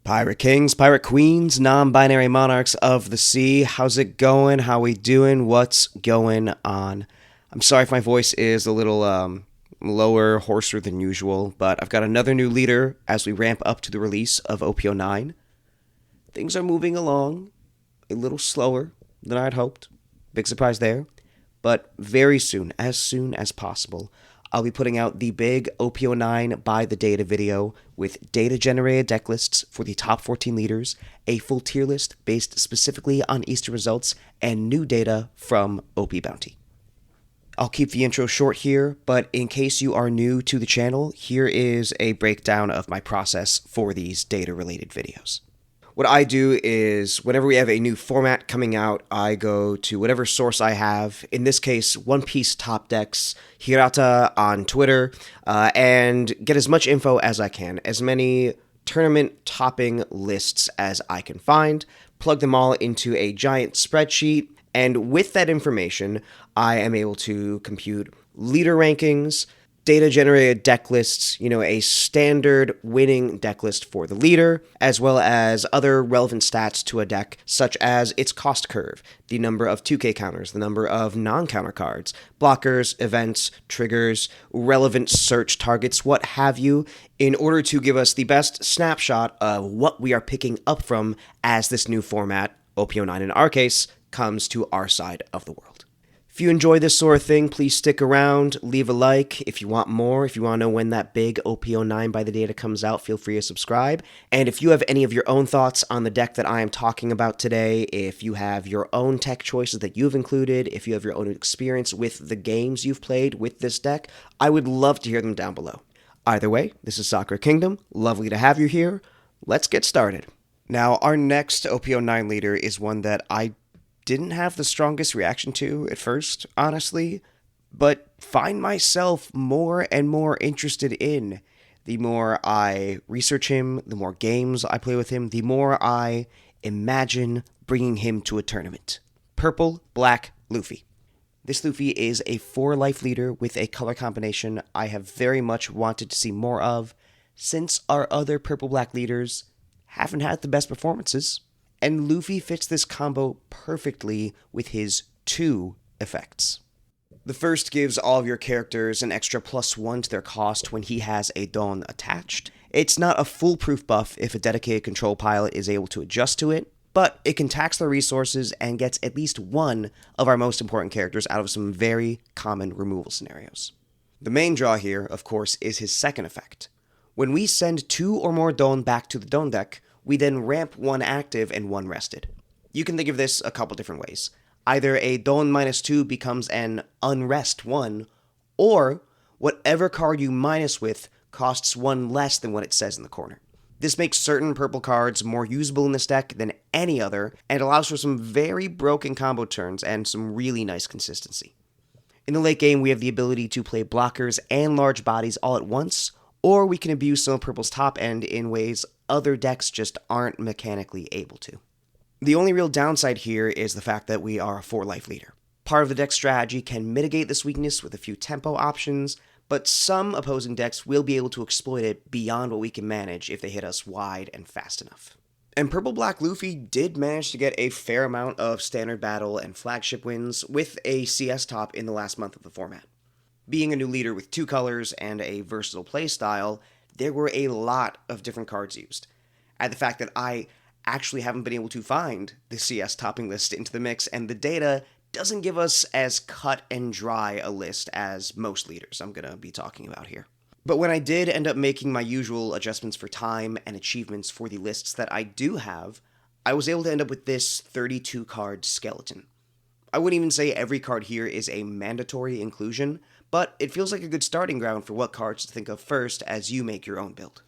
Pirate Kings, Pirate Queens, non-binary monarchs of the sea. How's it going? How we doing? What's going on? I'm sorry if my voice is a little lower, hoarser than usual, but I've got another new leader as we ramp up to the release of OP09. Things are moving along a little slower than I'd hoped. Big surprise there. But very soon as possible, I'll be putting out the big OP09 by the data video with data-generated deck lists for the top 14 leaders, a full tier list based specifically on Easter results, and new data from OP Bounty. I'll keep the intro short here, but in case you are new to the channel, here is a breakdown of my process for these data-related videos. What I do is, whenever we have a new format coming out, I go to whatever source I have, in this case, One Piece Top Decks, Hirata on Twitter, and get as much info as I can, as many tournament topping lists as I can find, plug them all into a giant spreadsheet, and with that information, I am able to compute leader rankings, data-generated deck lists, a standard winning deck list for the leader, as well as other relevant stats to a deck, such as its cost curve, the number of 2K counters, the number of non-counter cards, blockers, events, triggers, relevant search targets, what have you, in order to give us the best snapshot of what we are picking up from as this new format, OP09 in our case, comes to our side of the world. If you enjoy this sort of thing, please stick around, leave a like. If you want more, if you want to know when that big OP09 by the data comes out, feel free to subscribe. And if you have any of your own thoughts on the deck that I am talking about today, if you have your own tech choices that you've included, if you have your own experience with the games you've played with this deck, I would love to hear them down below. Either way, this is Soccer Kingdom. Lovely to have you here. Let's get started. Now, our next OP09 leader is one that I didn't have the strongest reaction to at first, honestly, but find myself more and more interested in. The more I research him, the more games I play with him, the more I imagine bringing him to a tournament. Purple Black Luffy. This Luffy is a 4-life leader with a color combination I have very much wanted to see more of, since our other Purple Black leaders haven't had the best performances. And Luffy fits this combo perfectly with his 2 effects. The first gives all of your characters an extra +1 to their cost when he has a Don attached. It's not a foolproof buff if a dedicated control pilot is able to adjust to it, but it can tax their resources and gets at least one of our most important characters out of some very common removal scenarios. The main draw here, of course, is his second effect. When we send 2 or more Don back to the Don deck, we then ramp 1 active and 1 rested. You can think of this a couple different ways. Either a Don -2 becomes an unrest 1, or whatever card you minus with costs 1 less than what it says in the corner. This makes certain purple cards more usable in this deck than any other, and allows for some very broken combo turns and some really nice consistency. In the late game, we have the ability to play blockers and large bodies all at once, or we can abuse some of Purple's top end in ways other decks just aren't mechanically able to. The only real downside here is the fact that we are a 4-life leader. Part of the deck strategy can mitigate this weakness with a few tempo options, but some opposing decks will be able to exploit it beyond what we can manage if they hit us wide and fast enough. And Purple Black Luffy did manage to get a fair amount of standard battle and flagship wins with a CS top in the last month of the format. Being a new leader with 2 colors and a versatile playstyle, there were a lot of different cards used. Add the fact that I actually haven't been able to find the CS topping list into the mix, and the data doesn't give us as cut and dry a list as most leaders I'm going to be talking about here. But when I did end up making my usual adjustments for time and achievements for the lists that I do have, I was able to end up with this 32-card skeleton. I wouldn't even say every card here is a mandatory inclusion, but it feels like a good starting ground for what cards to think of first as you make your own build.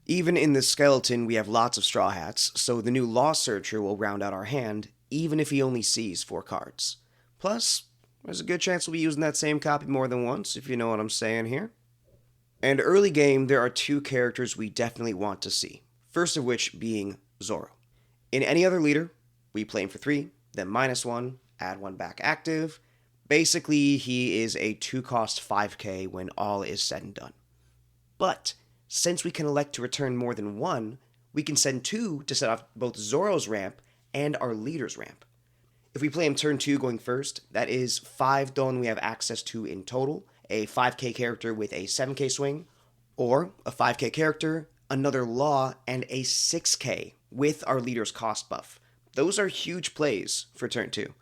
Even in this skeleton, we have lots of Straw Hats, so the new Law Searcher will round out our hand, even if he only sees 4 cards. Plus, there's a good chance we'll be using that same copy more than once, if you know what I'm saying here. And early game, there are 2 characters we definitely want to see, first of which being Zoro. In any other leader, we play him for 3, then -1, add 1 back active. Basically, he is a 2-cost 5k when all is said and done. But since we can elect to return more than 1, we can send 2 to set off both Zoro's ramp and our leader's ramp. If we play him turn 2 going first, that is 5 Don we have access to in total, a 5k character with a 7k swing, or a 5k character, another Law, and a 6k with our leader's cost buff. Those are huge plays for turn 2.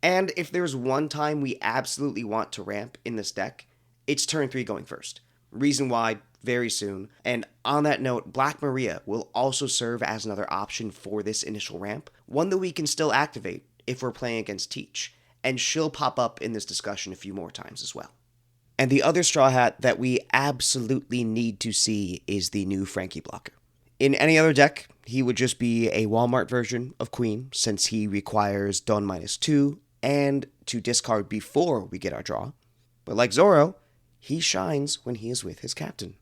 And if there's one time we absolutely want to ramp in this deck, it's turn 3 going first. Reason why, very soon. And on that note, Black Maria will also serve as another option for this initial ramp, one that we can still activate if we're playing against Teach, and she'll pop up in this discussion a few more times as well. And the other Straw Hat that we absolutely need to see is the new Frankie blocker. In any other deck, he would just be a Walmart version of Queen, since he requires Don -2 and to discard before we get our draw. But like Zoro, he shines when he is with his captain.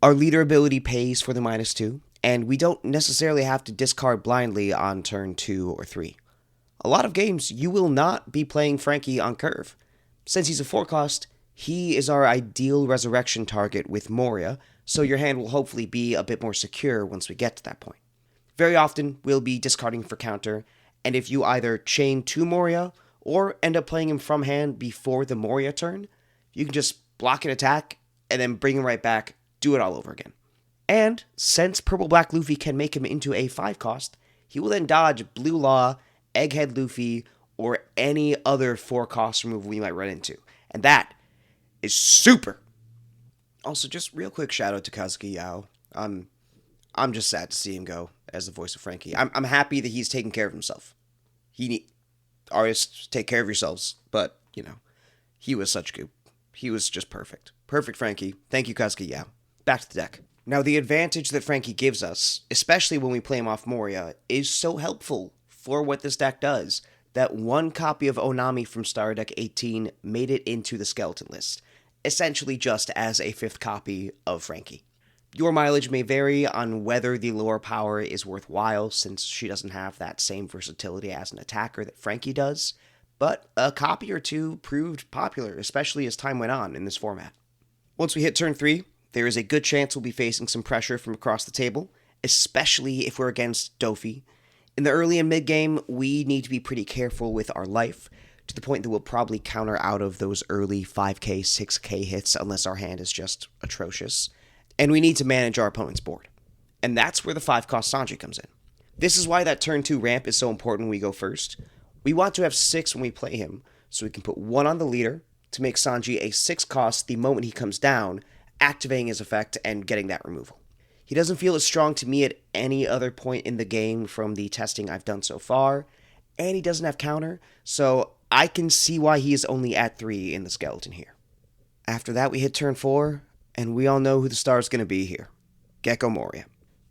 Our leader ability pays for the -2, and we don't necessarily have to discard blindly on turn 2 or 3. A lot of games, you will not be playing Frankie on curve. Since he's a 4-cost, he is our ideal resurrection target with Moria, so your hand will hopefully be a bit more secure once we get to that point. Very often, we'll be discarding for counter, and if you either chain 2 Moria, or end up playing him from hand before the Moria turn, you can just block an attack, and then bring him right back, do it all over again. And since Purple-Black Luffy can make him into a 5-cost, he will then dodge Blue Law, Egghead Luffy, or any other 4-cost removal we might run into. And that is super. Also, just real quick shout out to Kazuki Yao. I'm just sad to see him go as the voice of Frankie. I'm happy that he's taking care of himself. Artists, take care of yourselves, but, he was such goop. He was just perfect. Perfect Frankie. Thank you, Kazuki Yao. Back to the deck. Now, the advantage that Frankie gives us, especially when we play him off Moria, is so helpful for what this deck does, that one copy of Onami from Star Deck 18 made it into the skeleton list, essentially just as a 5th copy of Frankie. Your mileage may vary on whether the lore power is worthwhile, since she doesn't have that same versatility as an attacker that Frankie does, but a copy or 2 proved popular, especially as time went on in this format. Once we hit turn 3, there is a good chance we'll be facing some pressure from across the table, especially if we're against Dofi. In the early and mid game, we need to be pretty careful with our life, to the point that we'll probably counter out of those early 5k, 6k hits unless our hand is just atrocious. And we need to manage our opponent's board. And that's where the 5-cost Sanji comes in. This is why that turn 2 ramp is so important when we go first. We want to have 6 when we play him, so we can put 1 on the leader to make Sanji a 6-cost the moment he comes down, activating his effect and getting that removal. He doesn't feel as strong to me at any other point in the game from the testing I've done so far, and he doesn't have counter, so I can see why he is only at 3 in the skeleton here. After that, we hit turn 4, and we all know who the star is going to be here. Gecko Moria.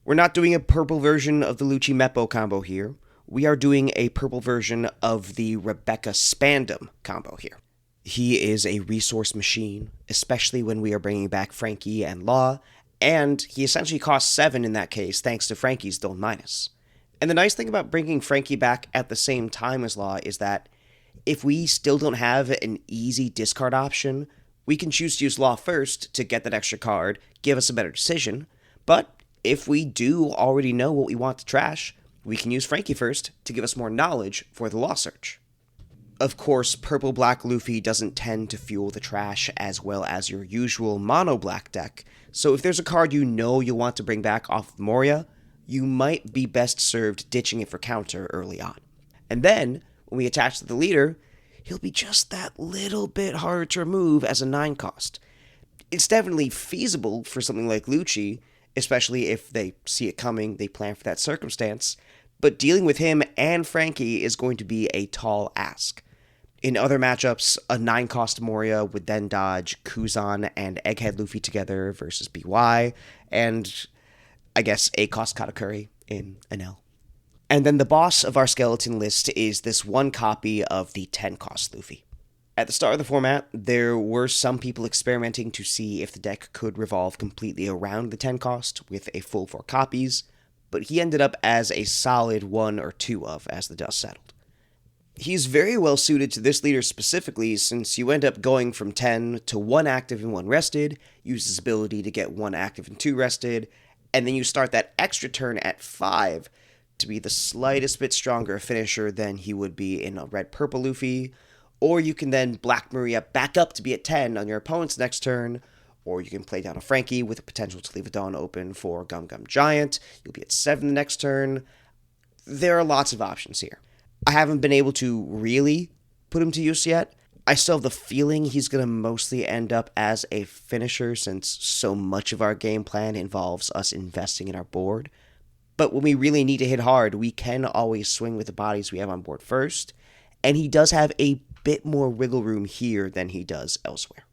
We're not doing a purple version of the Lucci Meppo combo here. We are doing a purple version of the Rebecca Spandam combo here. He is a resource machine, especially when we are bringing back Frankie and Law, and he essentially costs 7 in that case thanks to Frankie's Don -. And the nice thing about bringing Frankie back at the same time as Law is that if we still don't have an easy discard option, we can choose to use Law first to get that extra card, give us a better decision, but if we do already know what we want to trash, we can use Frankie first to give us more knowledge for the Law search. Of course, Purple-Black Luffy doesn't tend to fuel the trash as well as your usual mono-black deck, so if there's a card you know you'll want to bring back off of Moria, you might be best served ditching it for counter early on. And then, when we attach to the leader, he'll be just that little bit harder to remove as a 9-cost. It's definitely feasible for something like Lucci, especially if they see it coming, they plan for that circumstance, but dealing with him and Frankie is going to be a tall ask. In other matchups, a 9-cost Moria would then dodge Kuzan and Egghead Luffy together versus BY, and I guess 8-cost Katakuri in an L. And then the boss of our skeleton list is this one copy of the 10-cost Luffy. At the start of the format, there were some people experimenting to see if the deck could revolve completely around the 10-cost with a full 4 copies, but he ended up as a solid 1 or 2 of as the dust settled. He's very well suited to this leader specifically, since you end up going from 10 to 1 active and 1 rested, use his ability to get 1 active and 2 rested, and then you start that extra turn at 5 to be the slightest bit stronger finisher than he would be in a red-purple Luffy, or you can then Black Maria back up to be at 10 on your opponent's next turn, or you can play down a Frankie with the potential to leave a Dawn open for Gum Gum Giant. You'll be at 7 the next turn. There are lots of options here. I haven't been able to really put him to use yet. I still have the feeling he's going to mostly end up as a finisher since so much of our game plan involves us investing in our board. But when we really need to hit hard, we can always swing with the bodies we have on board first, and he does have a bit more wiggle room here than he does elsewhere.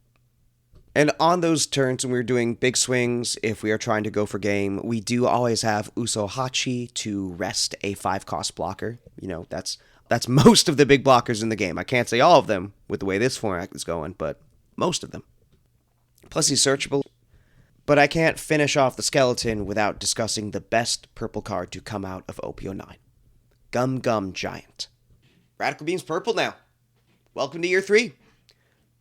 And on those turns when we're doing big swings, if we are trying to go for game, we do always have Usohachi to rest a 5-cost blocker. You know, that's most of the big blockers in the game. I can't say all of them with the way this format is going, but most of them. Plus he's searchable. But I can't finish off the skeleton without discussing the best purple card to come out of OP09. Gum Gum Giant. Radical Beam's purple now. Welcome to year 3.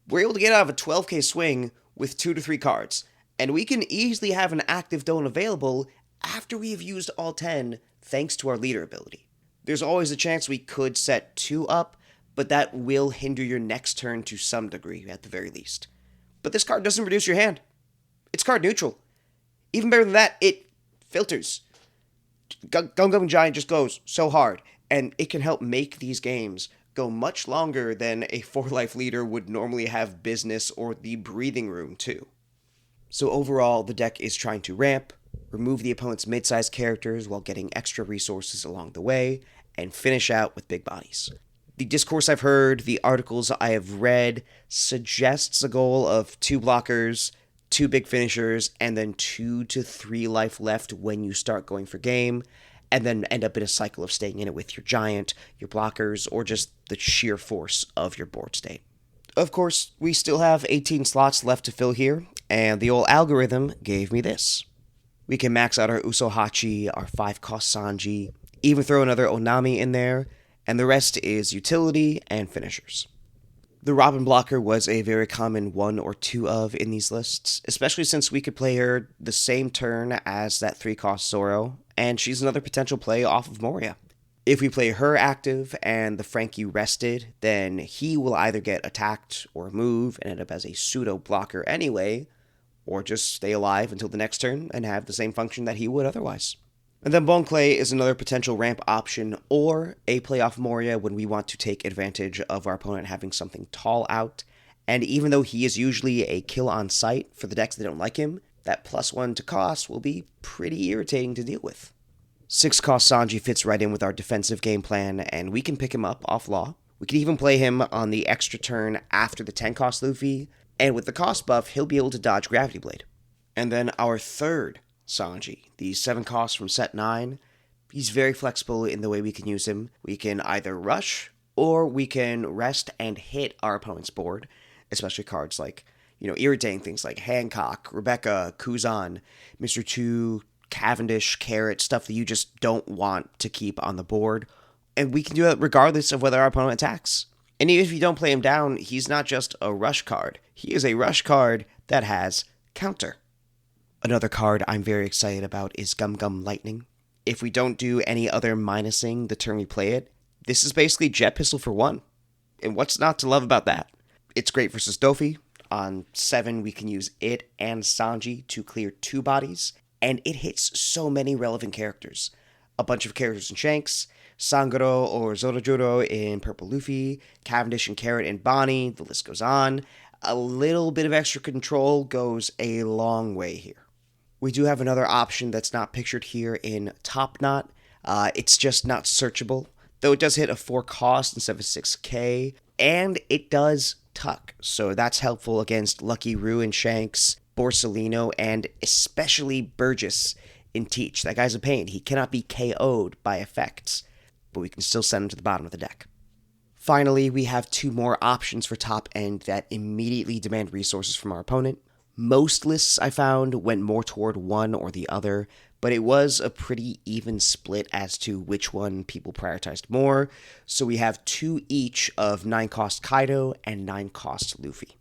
We're able to get out of a 12k swing with 2 to 3 cards, and we can easily have an active Dawn available after we have used all 10 thanks to our leader ability. There's always a chance we could set 2 up, but that will hinder your next turn to some degree at the very least. But this card doesn't reduce your hand. It's card neutral. Even better than that, it filters. Gum Gum Giant just goes so hard, and it can help make these games go much longer than a 4-life leader would normally have business or the breathing room to. So overall, the deck is trying to ramp, remove the opponent's mid-sized characters while getting extra resources along the way, and finish out with big bodies. The discourse I've heard, the articles I have read, suggests a goal of 2 blockers, 2 big finishers, and then 2 to 3 life left when you start going for game, and then end up in a cycle of staying in it with your giant, your blockers, or just the sheer force of your board state. Of course, we still have 18 slots left to fill here, and the old algorithm gave me this. We can max out our Usohachi, our 5-cost Sanji, even throw another Onami in there, and the rest is utility and finishers. The Robin blocker was a very common 1 or 2 of in these lists, especially since we could play her the same turn as that 3-cost Zoro, and she's another potential play off of Moria. If we play her active and the Frankie rested, then he will either get attacked or move and end up as a pseudo blocker anyway, or just stay alive until the next turn and have the same function that he would otherwise. And then Bone Clay is another potential ramp option, or a play off Moria when we want to take advantage of our opponent having something tall out, and even though he is usually a kill on sight for the decks that don't like him, that +1 to cost will be pretty irritating to deal with. 6-cost Sanji fits right in with our defensive game plan, and we can pick him up off Law. We can even play him on the extra turn after the 10-cost Luffy, and with the cost buff, he'll be able to dodge Gravity Blade. And then our third Sanji, the 7 costs from set 9, he's very flexible in the way we can use him. We can either rush, or we can rest and hit our opponent's board, especially cards like, irritating things like Hancock, Rebecca, Kuzan, Mr. 2, Cavendish, Carrot, stuff that you just don't want to keep on the board. And we can do that regardless of whether our opponent attacks. And even if you don't play him down, he's not just a rush card. He is a rush card that has counter. Another card I'm very excited about is Gum Gum Lightning. If we don't do any other minusing the turn we play it, this is basically Jet Pistol for 1. And what's not to love about that? It's great versus Dofi. On 7, we can use it and Sanji to clear 2 bodies, and it hits so many relevant characters. A bunch of characters in Shanks, Sangoro or Zorojuro in Purple Luffy, Cavendish and Carrot in Bonnie, the list goes on. A little bit of extra control goes a long way here. We do have another option that's not pictured here in Top Knot. It's just not searchable, though it does hit a 4 cost instead of a 6k, and it does tuck, so that's helpful against Lucky Roo and Shanks, Borsellino, and especially Burgess in Teach. That guy's a pain. He cannot be KO'd by effects, but we can still send him to the bottom of the deck. Finally, we have 2 more options for top end that immediately demand resources from our opponent. Most lists I found went more toward one or the other, but it was a pretty even split as to which one people prioritized more, so we have 2 each of 9-cost Kaido and 9-cost Luffy.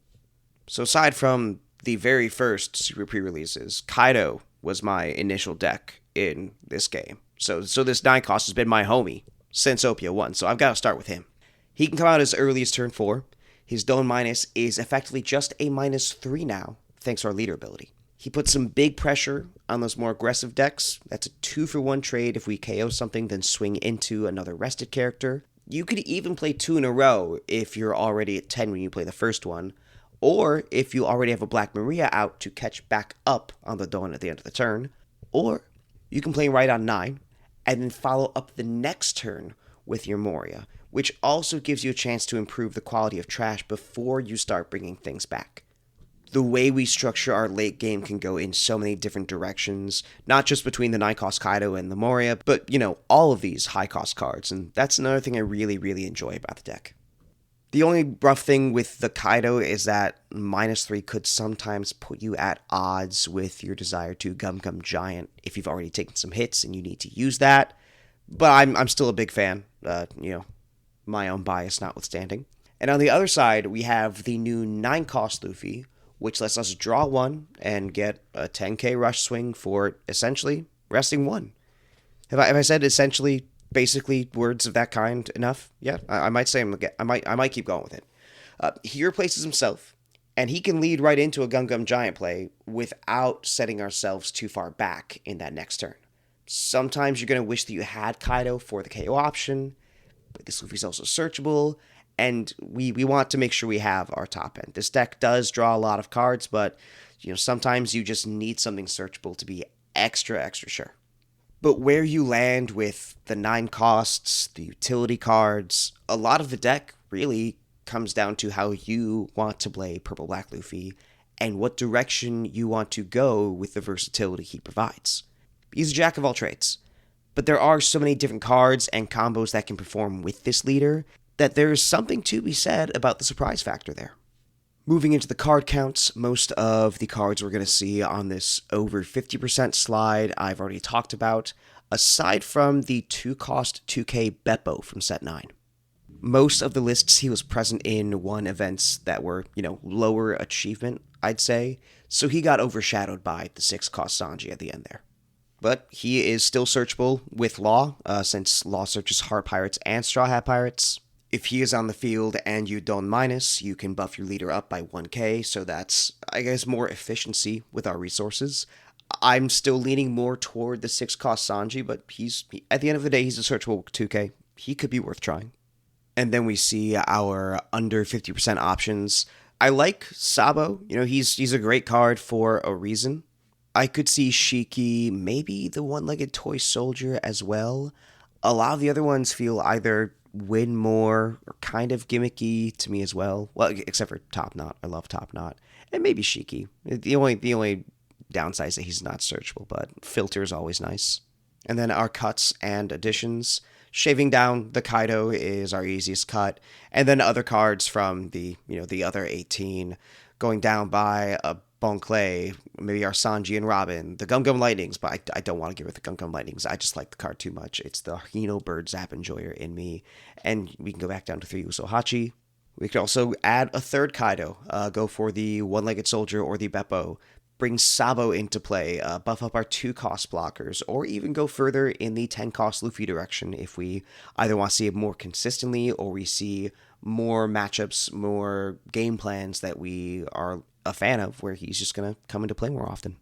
So aside from the very first Super Pre-releases, Kaido was my initial deck in this game. So this 9 cost has been my homie since OP01, so I've got to start with him. He can come out as early as turn 4. His Don't Minus is effectively just a -3 now, thanks to our leader ability. He puts some big pressure on those more aggressive decks. That's a 2-for-1 trade if we KO something, then swing into another rested character. You could even play 2 in a row if you're already at 10 when you play the first one, or if you already have a Black Maria out to catch back up on the Dawn at the end of the turn, or you can play right on 9, and then follow up the next turn with your Moria, which also gives you a chance to improve the quality of trash before you start bringing things back. The way we structure our late game can go in so many different directions, not just between the 9-cost Kaido and the Moria, but, all of these high-cost cards, and that's another thing I really, really enjoy about the deck. The only rough thing with the Kaido is that -3 could sometimes put you at odds with your desire to Gum Gum Giant if you've already taken some hits and you need to use that, but I'm still a big fan, my own bias notwithstanding. And on the other side, we have the new 9-cost Luffy, which lets us draw 1 and get a 10k rush swing for essentially resting 1. Have I said essentially, basically words of that kind enough? Yeah, I might say I might keep going with it. He replaces himself, and he can lead right into a Gum Gum Giant play without setting ourselves too far back in that next turn. Sometimes you're going to wish that you had Kaido for the KO option, but this Luffy's also searchable, and we want to make sure we have our top end. This deck does draw a lot of cards, but sometimes you just need something searchable to be extra sure. But where you land with the 9 costs, the utility cards, a lot of the deck really comes down to how you want to play Purple Black Luffy and what direction you want to go with the versatility he provides. He's a jack of all trades, but there are so many different cards and combos that can perform with this leader that there's something to be said about the surprise factor there. Moving into the card counts, most of the cards we're going to see on this over 50% slide I've already talked about, aside from the 2-cost 2k Beppo from set 9. Most of the lists he was present in won events that were, lower achievement, I'd say, so he got overshadowed by the 6-cost Sanji at the end there. But he is still searchable with Law, since Law searches Heart Pirates and Straw Hat Pirates. If he is on the field and you don't minus, you can buff your leader up by 1k, so that's, I guess, more efficiency with our resources. I'm still leaning more toward the 6-cost Sanji, but at the end of the day, he's a searchable 2k. He could be worth trying. And then we see our under 50% options. I like Sabo. He's a great card for a reason. I could see Shiki, maybe the one-legged toy soldier as well. A lot of the other ones feel either win more or kind of gimmicky to me as well. Well, except for Top Knot. I love Top Knot. And maybe Shiki. The only downside is that he's not searchable, but Filter is always nice. And then our cuts and additions. Shaving down the Kaido is our easiest cut. And then other cards from the other 18 going down by a Bon Clay, maybe our Sanji and Robin, the Gum Gum Lightnings, but I don't want to get rid of the Gum Gum Lightnings. I just like the card too much. It's the Hino Bird Zap Enjoyer in me. And we can go back down to 3 Usohachi. We could also add a third Kaido, go for the one-legged soldier or the Beppo, bring Sabo into play, buff up our 2-cost blockers, or even go further in the 10-cost Luffy direction if we either want to see it more consistently or we see more matchups, more game plans that we are a fan of where he's just going to come into play more often.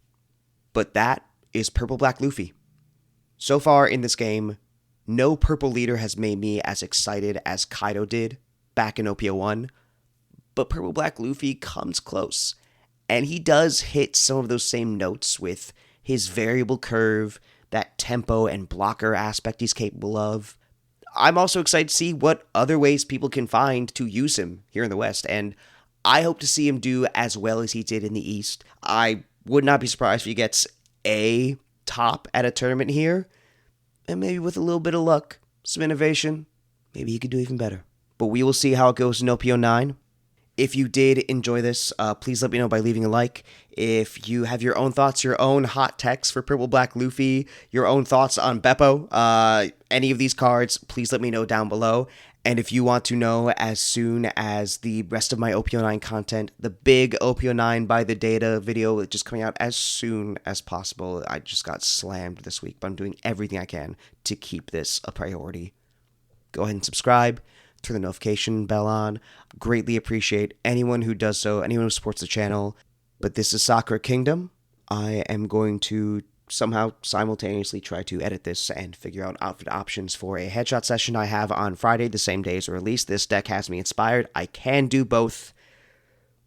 But that is Purple Black Luffy. So far in this game, no purple leader has made me as excited as Kaido did back in OP01, but Purple Black Luffy comes close. And he does hit some of those same notes with his variable curve, that tempo and blocker aspect he's capable of. I'm also excited to see what other ways people can find to use him here in the West, and I hope to see him do as well as he did in the East. I would not be surprised if he gets a top at a tournament here, and maybe with a little bit of luck, some innovation, maybe he could do even better. But we will see how it goes in OP09. If you did enjoy this, please let me know by leaving a like. If you have your own thoughts, your own hot texts for Purple Black Luffy, your own thoughts on Beppo, any of these cards, please let me know down below. And if you want to know as soon as the rest of my OP09 content, the big OP09 by the data video is just coming out as soon as possible. I just got slammed this week, but I'm doing everything I can to keep this a priority. Go ahead and subscribe, turn the notification bell on. Greatly appreciate anyone who does so, anyone who supports the channel. But this is Sakura Kingdom. I am going to somehow simultaneously try to edit this and figure out outfit options for a headshot session I have on Friday, the same day as release. This deck has me inspired. I can do both.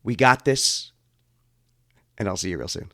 We got this, and I'll see you real soon.